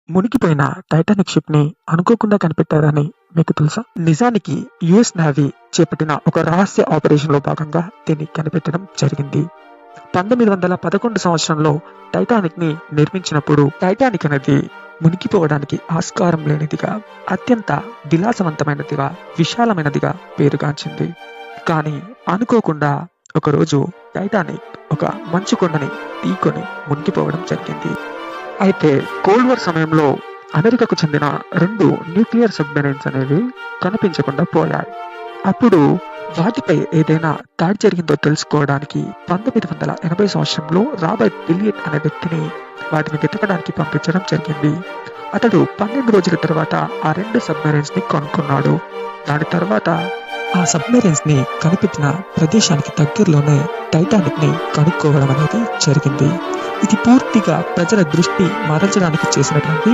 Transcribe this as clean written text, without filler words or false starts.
మునిగిపోయిన Titanic ship ని అనుకోకుండా కనిపెట్టారని మీకు తెలుసా? నిజానికి యుఎస్ నేవీ చేపట్టిన ఒక రహస్య ఆపరేషన్ లో భాగంగా దీన్ని కనిపెట్టడం జరిగింది. 1911 సంవత్సరంలో టైటానిక్ ని నిర్మించినప్పుడు టైటానిక్ అనేది మునిగిపోవడానికి ఆస్కారం లేనిదిగా, అత్యంత విలాసవంతమైనదిగా, విశాలమైనదిగా పేరుగాంచింది. కానీ అనుకోకుండా ఒకరోజు టైటానిక్ ఒక మంచు కొండని ఢీకొని మునిగిపోవడం జరిగింది. అయితే కోల్డ్ వార్ సమయంలో అమెరికాకు చెందిన 2 న్యూక్లియర్ సబ్మెరైన్స్ అనేవి కనిపించకుండా పోయాయి. అప్పుడు వాటిపై ఏదైనా దాడి జరిగిందో తెలుసుకోవడానికి 1980 సంవత్సరంలో రాబర్ట్ విలియట్ అనే వ్యక్తిని వాటిని వెతకడానికి పంపించడం జరిగింది. అతడు 12 రోజుల తర్వాత ఆ 2 సబ్మెరైన్స్ ని కనుక్కున్నాడు. దాని తర్వాత ఆ సబ్మెరైన్స్ ని కనిపెట్టిన ప్రదేశానికి దగ్గరలోనే టైటానిక్ ని కనుక్కోవడం అనేది జరిగింది. ఇది పూర్తిగా ప్రజల దృష్టి మరల్చడానికి చేసినటువంటి